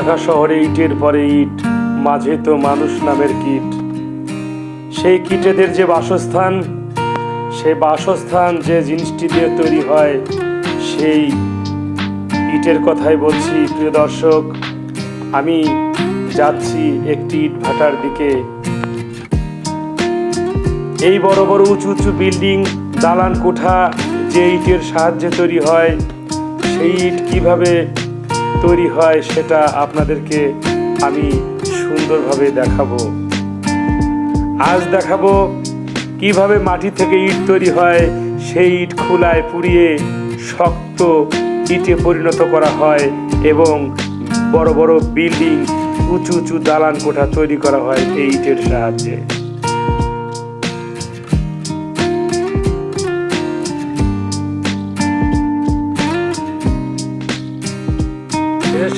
ঢাকা শহরে ইটের পরে ইট, মাঝে তো মানুষ নামের কীট। সেই কীটেদের যে বাসস্থান, সেই বাসস্থান যে জিনিসটি দিয়ে তৈরি হয়, সেই ইটের কথাই বলছি। প্রিয় দর্শক, আমি যাচ্ছি একটি ইট ভাটার দিকে। এই বড় বড় উঁচু উঁচু বিল্ডিং, দালান কোঠা যে ইটের সাহায্যে তৈরি হয়, সেই ইট কিভাবে তৈরি হয় সেটা আপনাদেরকে আমি সুন্দরভাবে দেখাবো। আজ দেখাবো কিভাবে মাটি থেকে ইট তৈরি হয়, সেই ইট খোলায় পুড়িয়ে শক্ত ইটে পরিণত করা হয় এবং বড় বড় বিল্ডিং, উঁচু উঁচু দালান কোঠা তৈরি করা হয় এই ইটের সাহায্যে।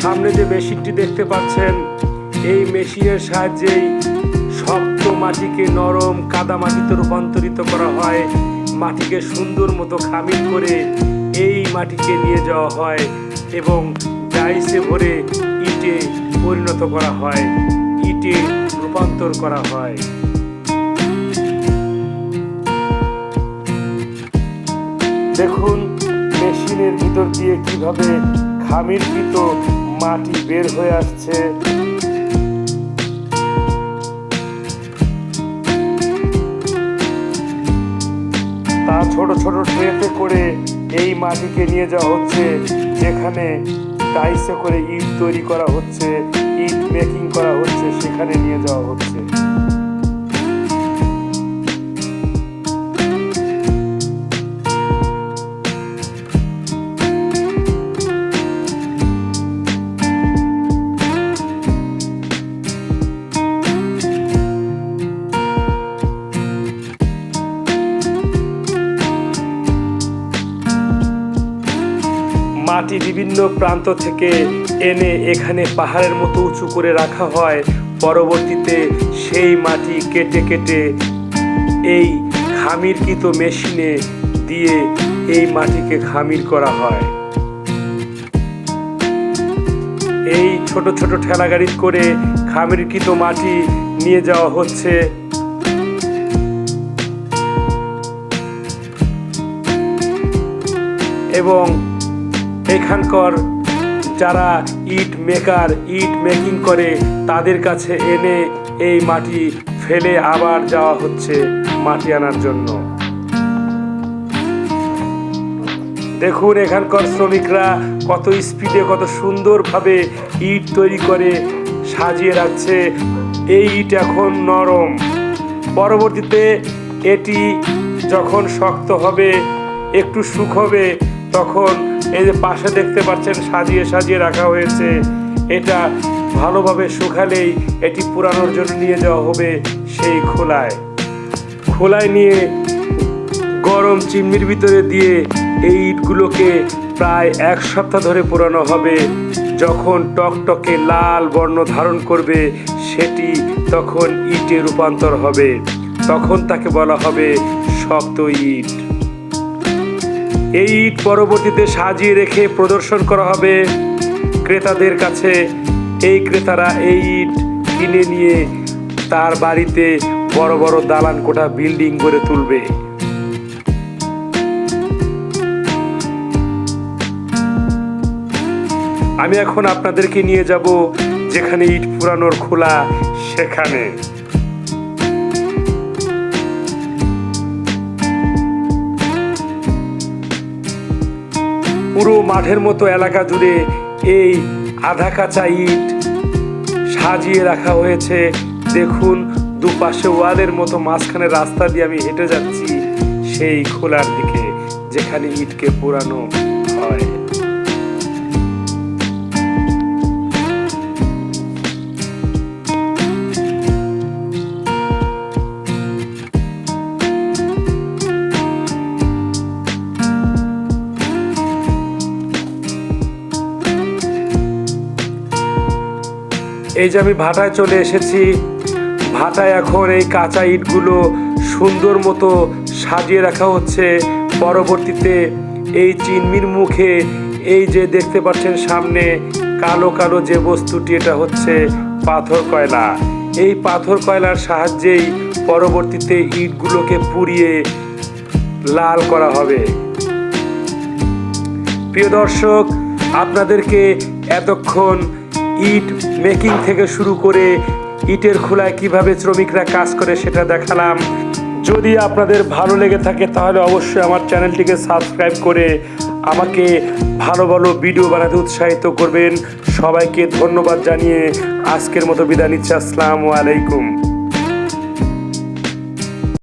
সামনে যে মেশিনটি দেখতে পাচ্ছেন, এই মেশিনের সাহায্যেই শক্ত মাটিকে নরম কাদা মাটিতে রূপান্তরিত করা হয়। মাটিকে সুন্দর মতো খামির করে এই মাটিকে নিয়ে যাওয়া হয় এবং ডাইসে ভরে ইটে পরিণত করা হয়, ইটে রূপান্তর করা হয়। দেখুন মেশিনের ভিতর দিয়ে কিভাবে খামিরকৃত মাটি বের হয়ে আসছে। তা ছোট ছোট ট্রেতে করে এই মাটিকে নিয়ে যাওয়া হচ্ছে, যেখানে টাইসে করে ইট তৈরি করা হচ্ছে, ইট মেকিং করা হচ্ছে, সেখানে নিয়ে যাওয়া হচ্ছে। মাটি বিভিন্ন প্রান্ত থেকে এনে এখানে পাহাড়ের মতো উঁচু করে রাখা হয়। পরবর্তীতে সেই মাটি কেটে কেটে এই খামিরকৃত মেশিনে দিয়ে এই মাটিকে খামির করা হয়। এই ছোট ছোট ঠেলাগাড়ি করে খামিরকৃত মাটি নিয়ে যাওয়া হচ্ছে এবং এখানকার যারা ইট মেকার, ইট মেকিং করে, তাদের কাছে এনে এই মাটি ফেলে আবার যাওয়া হচ্ছে মাটি আনার জন্য। দেখুন এখানকার শ্রমিকরা কত স্পিডে, কত সুন্দরভাবে ইট তৈরি করে সাজিয়ে রাখছে। এই ইট এখন নরম, পরবর্তীতে এটি যখন শক্ত হবে, একটু শুকোবে, তখন এই যে পাশে দেখতে পাচ্ছেন সাজিয়ে সাজিয়ে রাখা হয়েছে, এটা ভালোভাবে শুকালেই এটি পুরানোর জন্য নিয়ে যাওয়া হবে সেই খোলায় নিয়ে গরম চিমনির ভিতরে দিয়ে এই ইটগুলোকে প্রায় 1 সপ্তাহ ধরে পোড়ানো হবে। যখন টকটকে লাল বর্ণ ধারণ করবে, সেটি তখন ইটে রূপান্তর হবে, তখন তাকে বলা হবে শক্ত ইট। এই ইট পরবর্তীতে সাজিয়ে রেখে প্রদর্শন করা হবে ক্রেতাদের কাছে। এই ক্রেতারা এই ইট কিনে নিয়ে তার বাড়িতে বড় বড় দালান কোঠা, বিল্ডিং গড়ে তুলবে। আমি এখন আপনাদেরকে নিয়ে যাব যেখানে ইট পুরানোর খোলা, সেখানে। পুরো মাঠের মতো এলাকা জুড়ে এই আধা কাঁচা ইট সাজিয়ে রাখা হয়েছে। দেখুন দুপাশে ওয়ালের মতো, মাঝখানে রাস্তা দিয়ে আমি হেঁটে যাচ্ছি সেই খোলার দিকে, যেখানে ইটকে পোড়ানো হয়। এই যে আমি ভাটায় চলে এসেছি। ভাটায় এখন এই কাঁচা ইটগুলো সুন্দর মতো সাজিয়ে রাখা হচ্ছে। পরবর্তীতে এই চিমনির মুখে এই যে দেখতে পাচ্ছেন সামনে কালো কালো যে বস্তুটি, এটা হচ্ছে পাথর কয়লা। এই পাথর কয়লার সাহায্যেই পরবর্তীতে ইটগুলোকে পুড়িয়ে লাল করা হবে। প্রিয় দর্শক, আপনাদেরকে এতক্ষণ ইট মেকিং থেকে শুরু করে ইটের খোলায় কিভাবে শ্রমিকরা কাজ করে সেটা দেখালাম। যদি আপনাদের ভালো লেগে থাকে তাহলে অবশ্যই আমার চ্যানেলটিকে সাবস্ক্রাইব করে আমাকে ভালো ভালো ভিডিও বানাতে উৎসাহিত করবেন। সবাইকে ধন্যবাদ জানিয়ে আজকের মতো বিদায় নিচ্ছি। আসসালামু আলাইকুম।